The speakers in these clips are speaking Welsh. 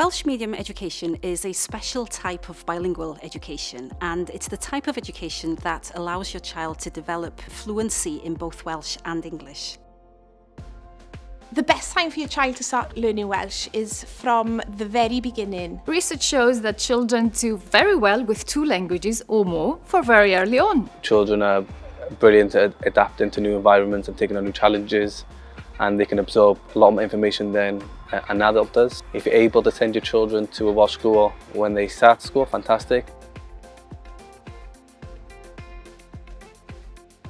Welsh medium education is a special type of bilingual education, and it's the type of education that allows your child to develop fluency in both Welsh and English. The best time for your child to start learning Welsh is from the very beginning. Research shows that children do very well with 2 languages or more for very early on. Children are brilliant at adapting to new environments and taking on new challenges, and they can absorb a lot more information than an adult does. If you're able to send your children to a Welsh school when they start school, fantastic.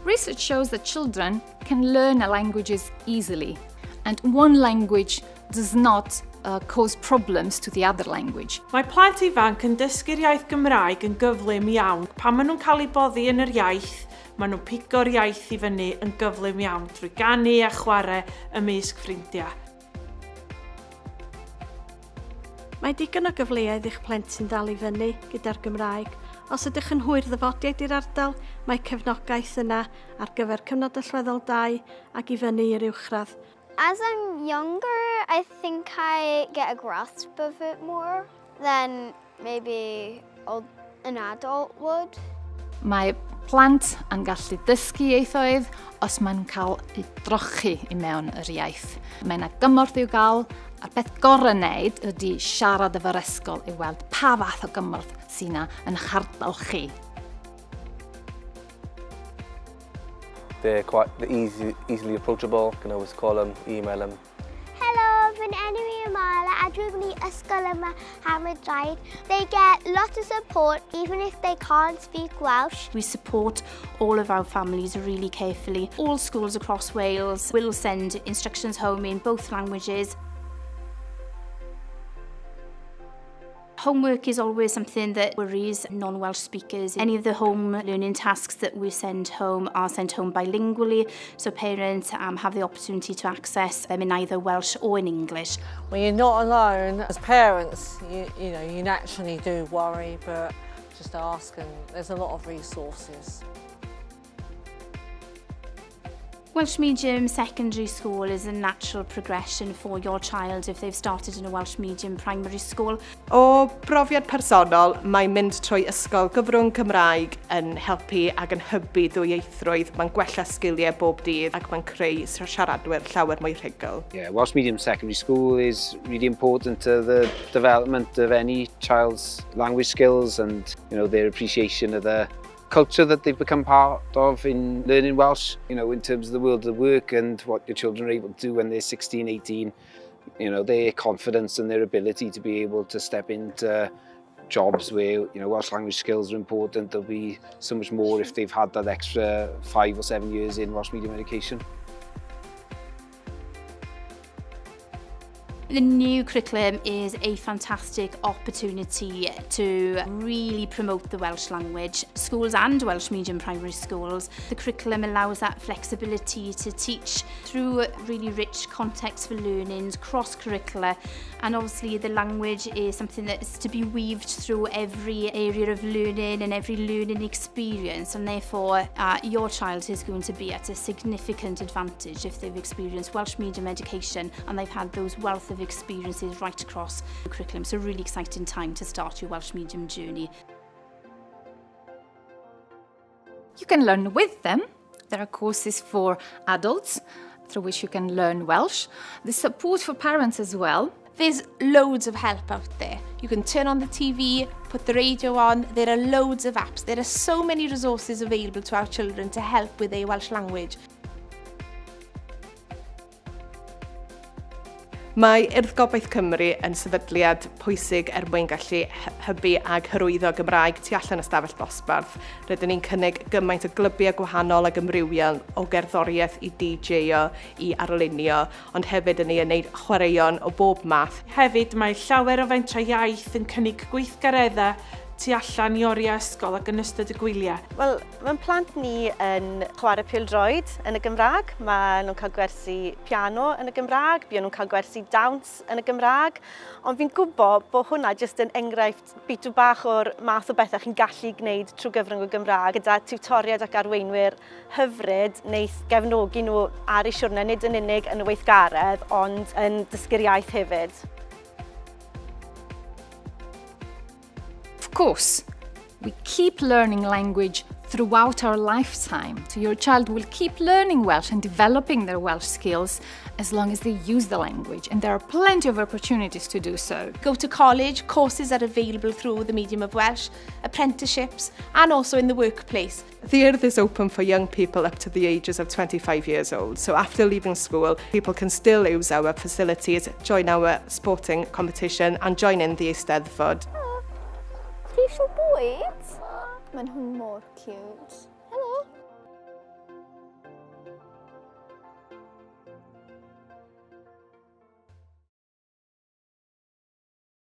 Research shows that children can learn languages easily, and one language does not cause problems to the other language. Mae plant ifanc yn dysgu'r iaith Gymraeg yn gyflym iawn. Pan maen nhw'n cael eu boddi yn yr iaith, maen nhw'n pigo'r iaith i fyny yn gyflym iawn trwy ganu a chwarae ymysg ffrindiau. Mae digon o gyfleoedd i'ch plentyn dal i fyny gyda'r Gymraeg. Os ydych yn hwyr ddyfodiaid i'r ardal, mae cefnogaeth yna ar gyfer cyfnod allweddol 2 ac i fyny i'r uwchradd. As I'm younger, I think I get a grasp of it more than maybe an adult would. Mae plant yn gallu dysgu ieithoedd os mae'n cael ei drochi i mewn yr iaith. Mae yna gymorth i'w gael, a'r peth gorau wneud ydy siarad efo'r ysgol i weld pa fath o gymorth sy'n yna yn eich ardal chi. They're easily approachable. You can always call them, email them. Hello, fy enw i Amala a dwi'n mynd i ysgol yma Hamadryad. They get lots of support even if they can't speak Welsh. We support all of our families really carefully. All schools across Wales will send instructions home in both languages. Homework is always something that worries non-Welsh speakers. Any of the home learning tasks that we send home are sent home bilingually, so parents have the opportunity to access them in either Welsh or in English. When you're not alone, as parents, you naturally do worry, but just ask, and there's a lot of resources. Welsh Medium Secondary School is a natural progression for your child if they've started in a Welsh Medium Primary School. O brofiad personol, mae mynd trwy ysgol gyfrwng Cymraeg yn helpu ac yn hybu ddwyieithrwydd. Mae'n gwella sgiliau bob dydd ac mae'n creu siaradwyr llawer mwy rhugl. Yeah, Welsh Medium Secondary School is really important to the development of any child's language skills and their appreciation of the culture that they've become part of in learning Welsh, in terms of the world of work and what your children are able to do when they're 16, 18, their confidence and their ability to be able to step into jobs where, Welsh language skills are important. There'll be so much more if they've had that extra 5 or 7 years in Welsh medium education. The new curriculum is a fantastic opportunity to really promote the Welsh language. Schools and Welsh medium primary schools, the curriculum allows that flexibility to teach through really rich context for learning, cross-curricular, and obviously the language is something that is to be weaved through every area of learning and every learning experience, and therefore your child is going to be at a significant advantage if they've experienced Welsh medium education and they've had those wealth of experiences right across the curriculum. So a really exciting time to start your Welsh medium journey. You can learn with them. There are courses for adults through which you can learn Welsh. There's support for parents as well. There's loads of help out there. You can turn on the TV, put the radio on. There are loads of apps. There are so many resources available to our children to help with their Welsh language. Mae Urdd Gobaith Cymru yn sefydliad pwysig mwyn gallu hybu ag hyrwyddo Gymraeg tu allan y stafell dosbarth. Rydyn ni'n cynnig gymaint o glybiau gwahanol ag ymrywiol o gerddoriaeth i DJ-o, i arlunio, ond hefyd yn ei wneud chwaraeon o bob math. Hefyd mae llawer o fentrau iaith yn cynnig gweithgareddau tu allan i oriau ysgol ac yn ystod y gwyliau. Wel, mae'n plant ni yn chwarae pêl-droed yn y Gymraeg. Mae nhw'n cael gwersi piano yn y Gymraeg, buon nhw'n cael gwersi dawns yn y Gymraeg. Ond fi'n gwybod bod hwnna jyst yn enghraifft bitw bach o'r math o bethau chi'n gallu gwneud trwy gyfrwng y Gymraeg gyda tiwtoriad ac arweinwyr hyfryd wneith gefnogi nhw ar eu siwrne nid yn unig yn y weithgaredd ond yn dysgu'r iaith hefyd. course, we keep learning language throughout our lifetime. So your child will keep learning Welsh and developing their Welsh skills as long as they use the language, and there are plenty of opportunities to do so. Go to college, courses are available through the medium of Welsh, apprenticeships, and also in the workplace. The Urdd is open for young people up to the ages of 25 years old. So after leaving school, people can still use our facilities, join our sporting competition and join in the Eisteddfod. Chi eisiau bwyd? Maen nhw'n mor cute.